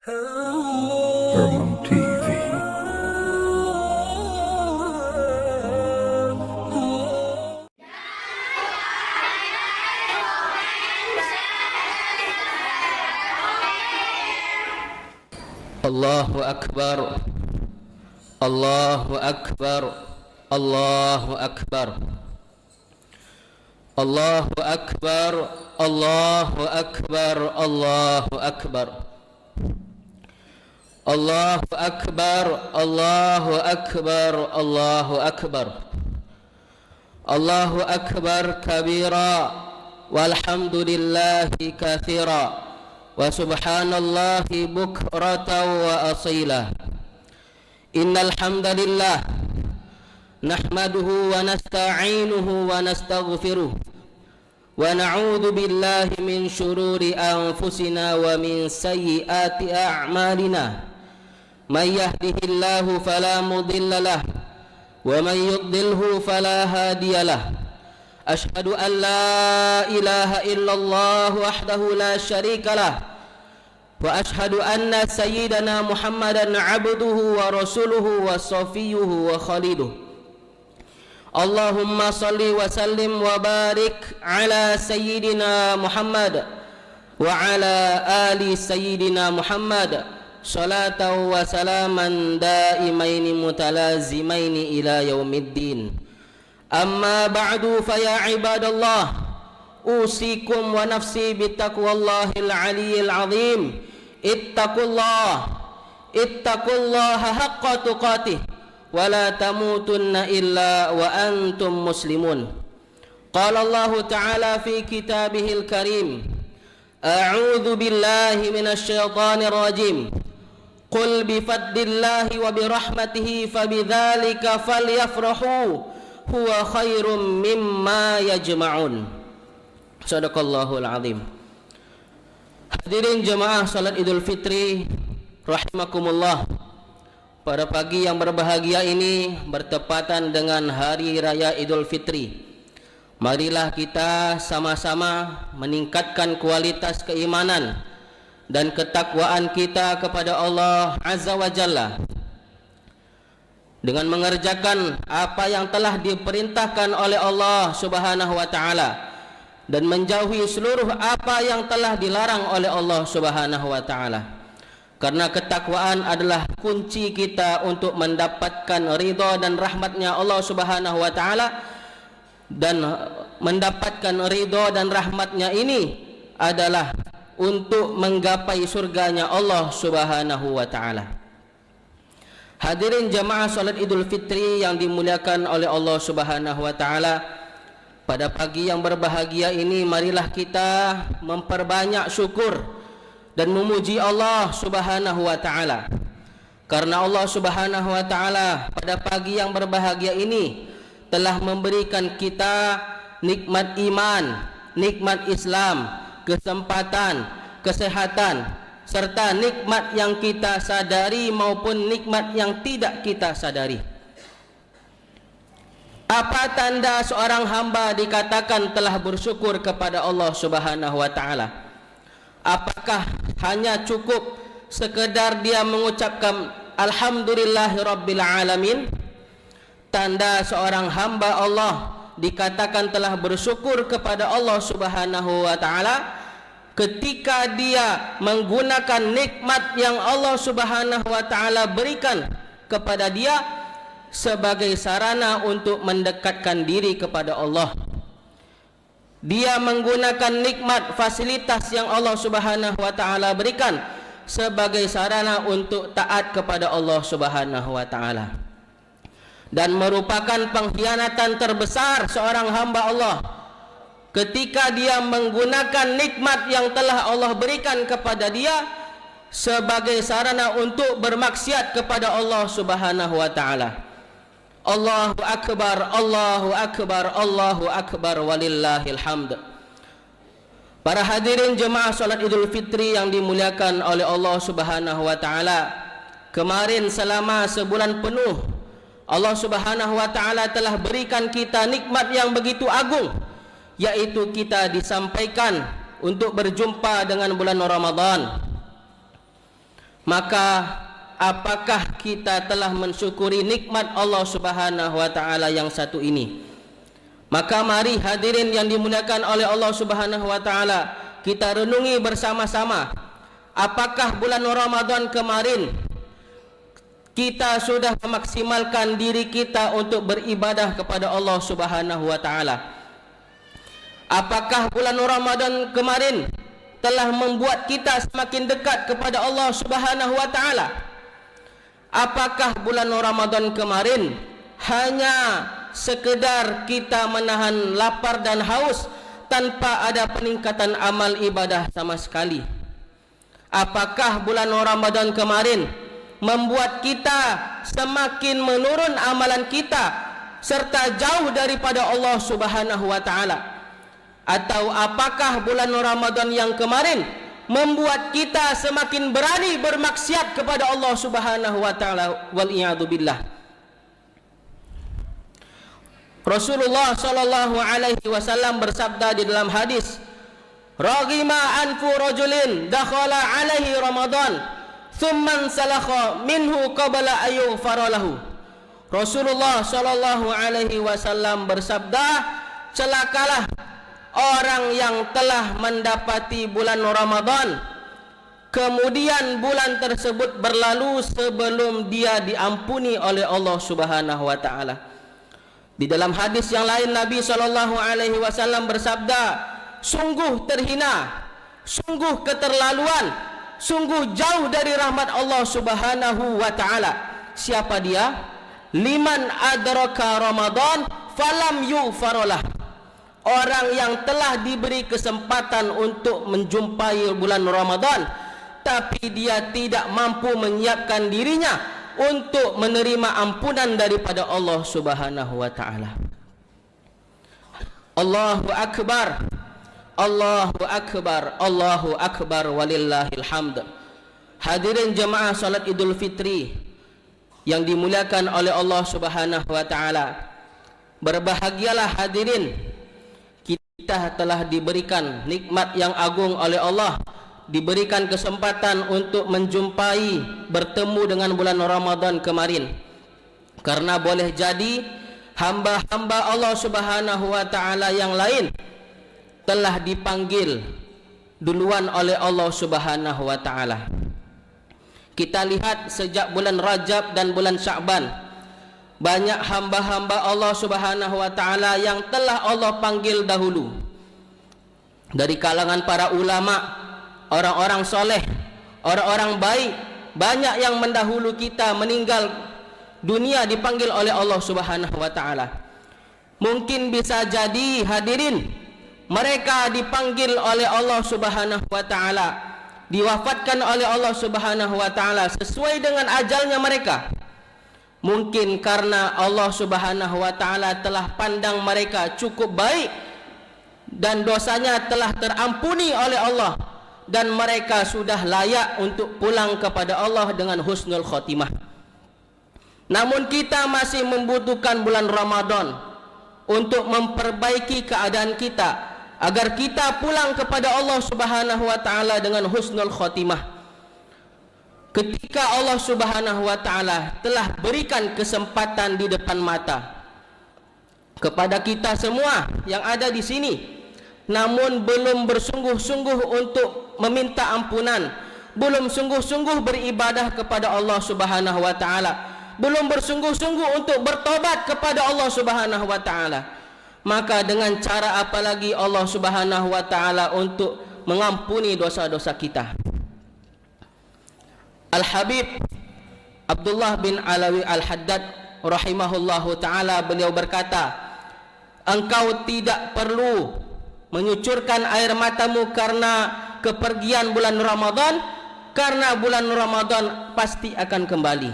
Hermam TV. Allahu Akbar, Allahu Akbar, Allahu Akbar, Allahu Akbar, Allahu Akbar, Allahu Akbar, Allahu Akbar, Allahu Akbar, Allahu Akbar, Allahu Akbar kabira, walhamdulillahi katsira, wa subhanallahi bukratan wa asila. Innal hamdalillah nahmaduhu wa nasta'inuhu wa nastaghfiruh wa na'udzu billahi min shururi anfusina wa min sayyiati a'malina. May yahdihillahu fala mudilla lahu wa man yudlilhu fala hadiya lahu. Ashhadu an la ilaha illallah wahdahu la syarika lah wa ashhadu anna sayyidana Muhammadan abduhu wa rasuluhu wa safiyuhu wa khaliluh. Allahumma salli wa sallim wa barik ala sayyidina Muhammad wa ala ali sayyidina Muhammad salatan wa salaman daimaini mutalazimaini ila yaumiddin. Amma ba'du faya ibadallah, usikum wa nafsi bittaqwallahil aliyyil azim. Ittaqullaha haqqa tuqatih wa la tamutunna illa wa antum muslimun. Qala Allah ta'ala fi kitabihil karim, a'udzu billahi minasy syaithanir rajim. Qul bi fadlillahi wa bi rahmatihi fabidzalika falyafrahu huwa khairum mimma yajma'un. Sadaqallahul azim. Hadirin jemaah salat Idul Fitri rahimakumullah. Pada pagi yang berbahagia ini bertepatan dengan hari raya Idul Fitri. Marilah kita sama-sama meningkatkan kualitas keimanan dan ketakwaan kita kepada Allah Azza wa Jalla dengan mengerjakan apa yang telah diperintahkan oleh Allah Subhanahu wa taala dan menjauhi seluruh apa yang telah dilarang oleh Allah Subhanahu wa taala. Karena ketakwaan adalah kunci kita untuk mendapatkan ridha dan rahmatnya Allah Subhanahu wa taala, dan mendapatkan ridha dan rahmatnya ini adalah untuk menggapai surganya Allah Subhanahu wa taala. Hadirin jamaah salat Idul Fitri yang dimuliakan oleh Allah Subhanahu wa taala, pada pagi yang berbahagia ini marilah kita memperbanyak syukur dan memuji Allah Subhanahu wa taala. Karena Allah Subhanahu wa taala pada pagi yang berbahagia ini telah memberikan kita nikmat iman, nikmat Islam, kesempatan, kesehatan, serta nikmat yang kita sadari maupun nikmat yang tidak kita sadari. Apa tanda seorang hamba dikatakan telah bersyukur kepada Allah Subhanahu wa taala? Apakah hanya cukup sekedar dia mengucapkan alhamdulillahirabbil alamin? Tanda seorang hamba Allah dikatakan telah bersyukur kepada Allah Subhanahu wa taala ketika dia menggunakan nikmat yang Allah Subhanahu wa taala berikan kepada dia sebagai sarana untuk mendekatkan diri kepada Allah. Dia menggunakan nikmat fasilitas yang Allah Subhanahu wa taala berikan sebagai sarana untuk taat kepada Allah Subhanahu wa taala. Dan merupakan pengkhianatan terbesar seorang hamba Allah ketika dia menggunakan nikmat yang telah Allah berikan kepada dia sebagai sarana untuk bermaksiat kepada Allah Subhanahu wa taala. Allahu akbar, Allahu akbar, Allahu akbar walillahil hamd. Para hadirin jemaah salat Idul Fitri yang dimuliakan oleh Allah Subhanahu wa taala, kemarin selama sebulan penuh Allah Subhanahu wa taala telah berikan kita nikmat yang begitu agung, yaitu kita disampaikan untuk berjumpa dengan bulan Ramadan. maka apakah kita telah mensyukuri nikmat Allah Subhanahu wa taala yang satu ini? Maka mari hadirin yang dimuliakan oleh Allah Subhanahu wa taala, kita renungi bersama-sama, apakah bulan Ramadan kemarin kita sudah memaksimalkan diri kita untuk beribadah kepada Allah Subhanahu wa taala? Apakah bulan Ramadan kemarin telah membuat kita semakin dekat kepada Allah Subhanahu wa taala? Apakah bulan Ramadan kemarin hanya sekedar kita menahan lapar dan haus tanpa ada peningkatan amal ibadah sama sekali? Apakah bulan Ramadan kemarin membuat kita semakin menurun amalan kita serta jauh daripada Allah Subhanahu wa taala? Atau apakah bulan Ramadan yang kemarin membuat kita semakin berani bermaksiat kepada Allah Subhanahu wa taala? Wal iyadu billah. Rasulullah sallallahu alaihi wasallam bersabda di dalam hadis, "Raghima anfu rajulin dakhala alaihi Ramadan, thumma salakha minhu qabla ayyughfara lahu." Rasulullah sallallahu alaihi wasallam bersabda, celakalah orang yang telah mendapati bulan Ramadan, kemudian bulan tersebut berlalu sebelum dia diampuni oleh Allah Subhanahu wa taala. Di dalam hadis yang lain Nabi sallallahu alaihi wasallam bersabda, sungguh terhina, sungguh keterlaluan, sungguh jauh dari rahmat Allah Subhanahu wa taala. Siapa dia? Liman adraka Ramadan falam yughfaralah. Orang yang telah diberi kesempatan untuk menjumpai bulan Ramadan, tapi dia tidak mampu menyiapkan dirinya untuk menerima ampunan daripada Allah Subhanahu wa taala. Allahu akbar, Allahu akbar, Allahu akbar, walillahil hamd. Hadirin jemaah salat Idul Fitri yang dimuliakan oleh Allah Subhanahu wa taala, berbahagialah hadirin, kita telah diberikan nikmat yang agung oleh Allah, diberikan kesempatan untuk menjumpai, bertemu dengan bulan Ramadan kemarin. Karena boleh jadi hamba-hamba Allah Subhanahu wa taala yang lain telah dipanggil duluan oleh Allah Subhanahu wa taala. Kita lihat sejak bulan Rajab dan bulan Sya'ban, banyak hamba-hamba Allah Subhanahu wa taala yang telah Allah panggil dahulu. Dari kalangan para ulama, orang-orang soleh, orang-orang baik, banyak yang mendahulu kita meninggal dunia dipanggil oleh Allah Subhanahu wa taala. Mungkin bisa jadi hadirin, mereka dipanggil oleh Allah Subhanahu wa taala, diwafatkan oleh Allah Subhanahu wa taala sesuai dengan ajalnya mereka. Mungkin karena Allah Subhanahu wa taala telah pandang mereka cukup baik dan dosanya telah terampuni oleh Allah, dan mereka sudah layak untuk pulang kepada Allah dengan husnul khotimah. Namun kita masih membutuhkan bulan Ramadan untuk memperbaiki keadaan kita, agar kita pulang kepada Allah Subhanahu wa taala dengan husnul khotimah. Ketika Allah Subhanahu wa taala telah berikan kesempatan di depan mata kepada kita semua yang ada di sini, namun belum bersungguh-sungguh untuk meminta ampunan, belum sungguh-sungguh beribadah kepada Allah Subhanahu wa taala, belum bersungguh-sungguh untuk bertobat kepada Allah Subhanahu wa taala, maka dengan cara apa lagi Allah Subhanahu wa taala untuk mengampuni dosa-dosa kita? Al-Habib Abdullah bin Alawi Al-Haddad rahimahullahu taala, beliau berkata, engkau tidak perlu menyucurkan air matamu karena kepergian bulan Ramadan, karena bulan Ramadan pasti akan kembali.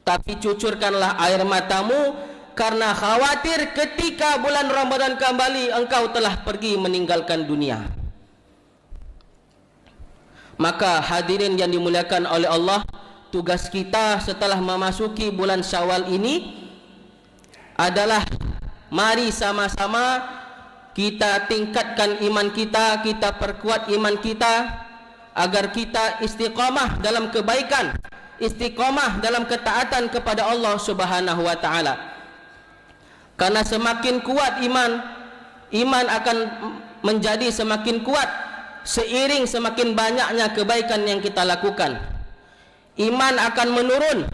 Tapi cucurkanlah air matamu karena khawatir ketika bulan Ramadan kembali engkau telah pergi meninggalkan dunia. Maka hadirin yang dimuliakan oleh Allah, tugas kita setelah memasuki bulan Syawal ini adalah mari sama-sama kita tingkatkan iman kita, kita perkuat iman kita, agar kita istiqamah dalam kebaikan, istiqamah dalam ketaatan kepada Allah Subhanahu wa taala. Karena semakin kuat iman akan menjadi semakin kuat seiring semakin banyaknya kebaikan yang kita lakukan. Iman akan menurun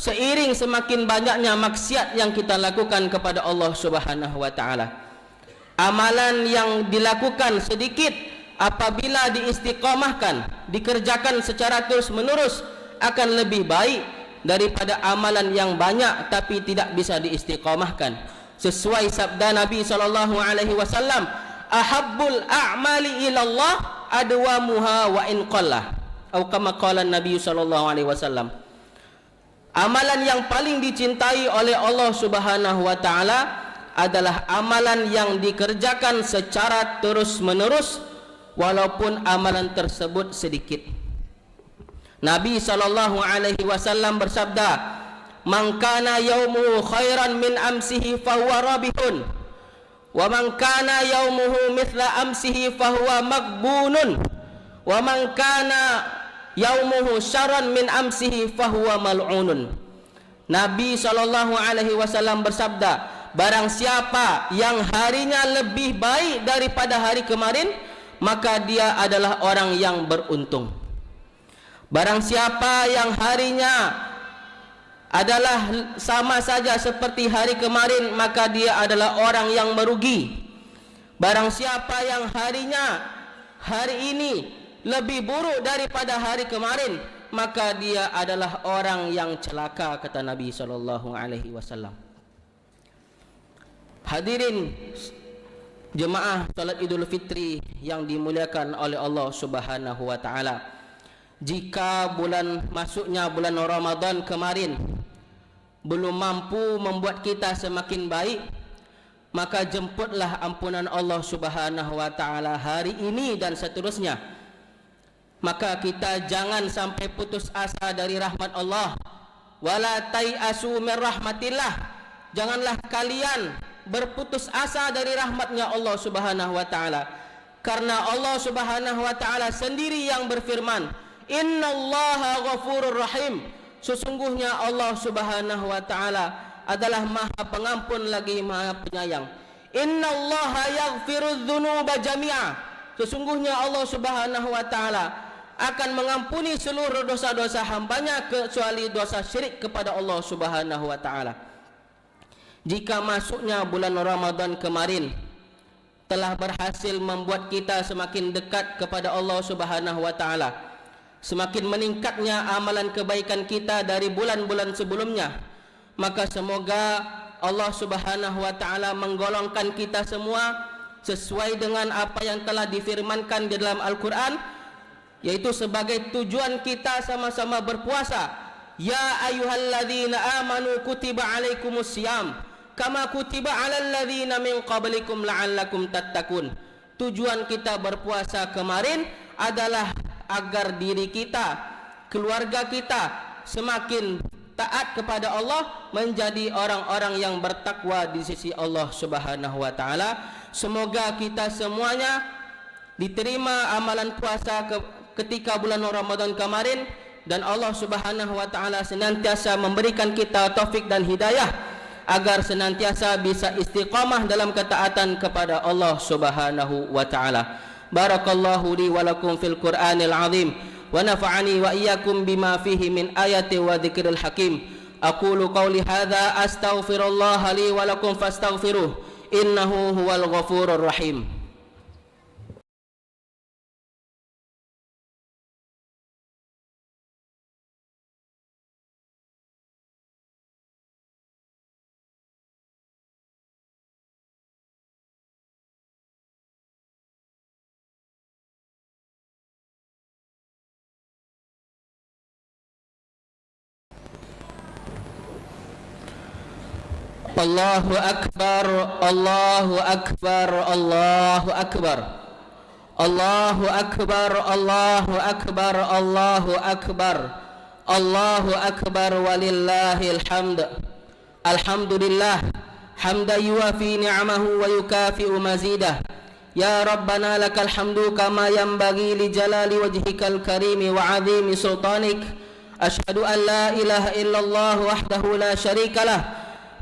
seiring semakin banyaknya maksiat yang kita lakukan kepada Allah Subhanahu wa taala. Amalan yang dilakukan sedikit apabila diistiqamahkan, dikerjakan secara terus-menerus akan lebih baik daripada amalan yang banyak tapi tidak bisa diistiqamahkan. Sesuai sabda Nabi sallallahu alaihi wasallam, ahabbul a'mali ilallah adwamuha wa in qalla. Atau kama qala Nabi sallallahu alaihi wasallam. Amalan yang paling dicintai oleh Allah Subhanahu wa taala adalah amalan yang dikerjakan secara terus-menerus walaupun amalan tersebut sedikit. Nabi sallallahu alaihi wasallam bersabda, "Man kana yaumuhu khairan min amsihi fahuwa rabihun, wa man kana yaumuhu mithla amsihi fahuwa maghbunun, wa man kana yaumuhu syarran min amsihi fahuwa mal'unun." Nabi sallallahu alaihi wasallam bersabda, barang siapa yang harinya lebih baik daripada hari kemarin, maka dia adalah orang yang beruntung. Barang siapa yang harinya adalah sama saja seperti hari kemarin, maka dia adalah orang yang merugi. Barang siapa yang harinya hari ini lebih buruk daripada hari kemarin, maka dia adalah orang yang celaka, kata Nabi sallallahu alaihi wasallam. Hadirin jemaah salat Idul Fitri yang dimuliakan oleh Allah Subhanahu wa taala. Jika masuknya bulan Ramadan kemarin belum mampu membuat kita semakin baik, maka jemputlah ampunan Allah Subhanahu wa taala hari ini dan seterusnya. Maka kita jangan sampai putus asa dari rahmat Allah. Wala tai'asu min rahmatillah. Janganlah kalian berputus asa dari rahmatnya Allah Subhanahu wa taala, karena Allah Subhanahu wa taala sendiri yang berfirman, innallaha ghafurur rahim. Sesungguhnya Allah Subhanahu wa taala adalah Maha Pengampun lagi Maha Penyayang. Innallaha yaghfirudz dzunuba jami'a. Sesungguhnya Allah Subhanahu wa taala akan mengampuni seluruh dosa-dosa hambanya kecuali dosa syirik kepada Allah Subhanahu wa taala. Jika masuknya bulan Ramadan kemarin telah berhasil membuat kita semakin dekat kepada Allah Subhanahu wa taala, semakin meningkatnya amalan kebaikan kita dari bulan-bulan sebelumnya, maka semoga Allah Subhanahu wa taala menggolongkan kita semua sesuai dengan apa yang telah difirmankan di dalam Al-Qur'an, yaitu sebagai tujuan kita sama-sama berpuasa. Ya ayyuhalladzina amanu kutiba alaikumusiyam kama kutiba alal ladzina min qablikum la'allakum tattaqun. Tujuan kita berpuasa kemarin adalah agar diri kita, keluarga kita semakin taat kepada Allah, menjadi orang-orang yang bertakwa di sisi Allah Subhanahu wa taala. Semoga kita semuanya diterima amalan puasa ketika bulan Ramadan kemarin, dan Allah Subhanahu wa taala senantiasa memberikan kita taufik dan hidayah agar senantiasa bisa istiqamah dalam ketaatan kepada Allah Subhanahu wa taala. Barakallahu li wa lakum fil Qur'anil azim wa nafa'ani wa iyyakum bima fihi min ayati wa dzikril hakim. Aqulu qawli hadza astaghfirullah li wa lakum fastaghfiruh innahu huwal ghafurur rahim. Allahu akbar, Allahu akbar, Allahu akbar, Allahu akbar, Allahu akbar, Allahu akbar, Allahu akbar, walillahil hamd. Alhamdulillah hamdan yuwafi ni'amahu wa yukafi'u mazidah. يا ربنا لك الحمد كما ينبغي لجلال وجهك الكريم وعظيم سلطانك. أشهد أن لا إله إلا الله وحده لا شريك له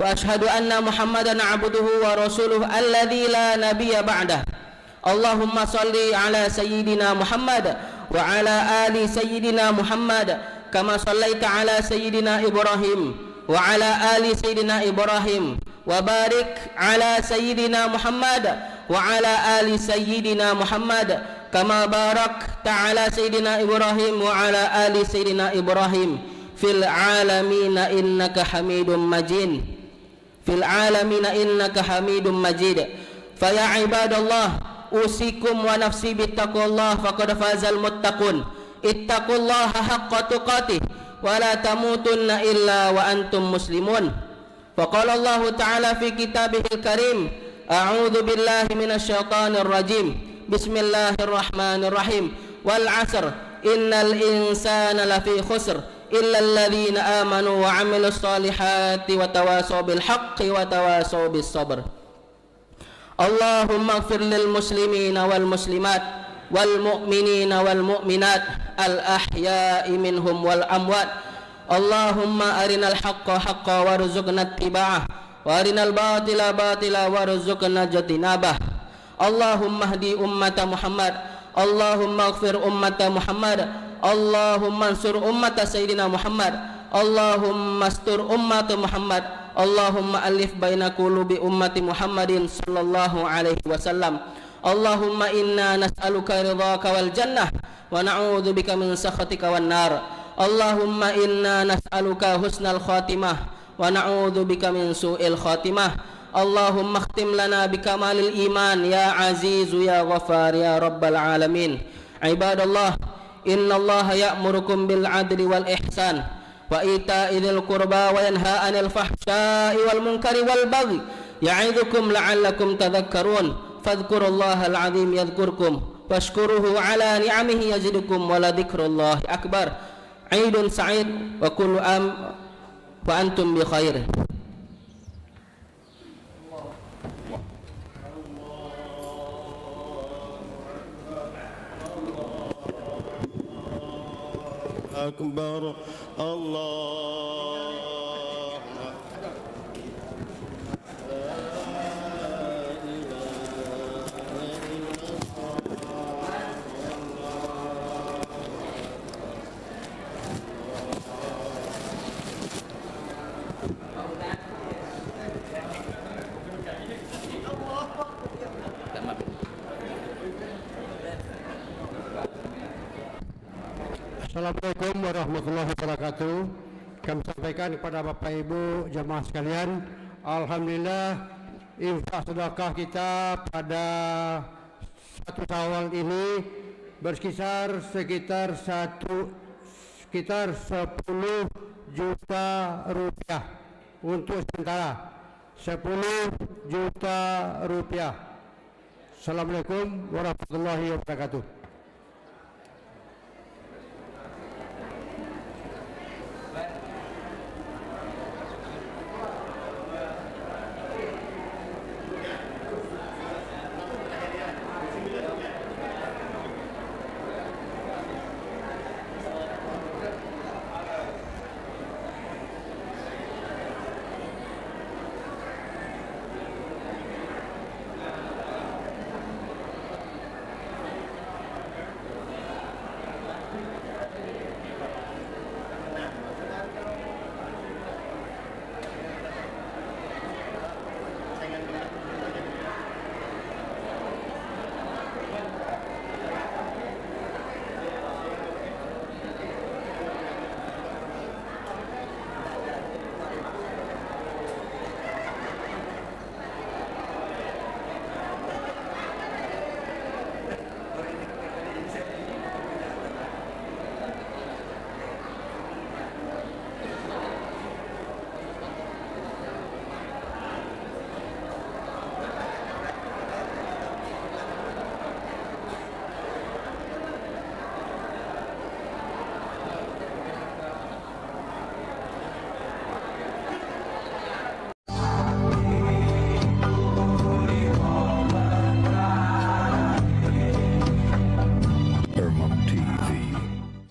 وأشهد أن محمدا عبده ورسوله الذي لا نبي بعده. اللهم صل على سيدنا محمد وعلى آل سيدنا محمد كما صليت على سيدنا إبراهيم وعلى آل سيدنا إبراهيم وبارك على سيدنا محمد وعلى آل سيدنا محمد كما باركت على سيدنا إبراهيم وعلى آل سيدنا إبراهيم في العالمين إنك حميد مجيد. في العالمين إنك حميد مجيد. فيا عباد الله أوصيكم ونفسي بتقوى الله فقد فاز المتقون. اتقوا الله حق تقاته ولا تموتن إلا وأنتم مسلمون. فقال الله تعالى في كتابه الكريم أعوذ بالله من الشيطان الرجيم بسم الله الرحمن الرحيم والعصر إن الإنسان لفي خسر إلا الذين آمنوا وعملوا الصالحات وتواصوا بالحق وتواصوا بالصبر. اللهم اغفر للمسلمين والمسلمات والمؤمنين والمؤمنات الأحياء منهم والأموات. اللهم أرنا الحق حقا وارزقنا اتباعه وأرنا الباطل باطلا وارزقنا اجتنابه. اللهم اهدي أمة محمد. اللهم اغفر أمة محمد. اللهم انصر أمة سيدنا محمد. اللهم استر أمة محمد. اللهم ألف بين قلوب أمة محمد صلى الله عليه وسلم. اللهم إنا نسألك رضاك والجنة ونعوذ بك من سخطك والنار. اللهم إنا نسألك حسن الخاتمة ونعوذ بك من سوء الخاتمة. اللهم اختم لنا بكمال الإيمان يا عزيز يا غفار يا رب العالمين. عباد الله إن الله يأمركم بالعدل والإحسان وإيتاء ذي القربى وينهى عن الفحشاء والمنكر والبغي يعظكم لعلكم تذكرون. فاذكروا الله العظيم يذكركم واشكروه على نعمه يزدكم ولذكر الله أكبر. عيد سعيد وكل عام وأنتم بخير. أكبر الله. Assalamualaikum warahmatullahi wabarakatuh. Kami sampaikan kepada Bapak Ibu jamaah sekalian, alhamdulillah infak sedekah kita pada 1 Syawal ini sekitar 10 juta rupiah untuk sementara 10 juta rupiah. Assalamualaikum warahmatullahi wabarakatuh.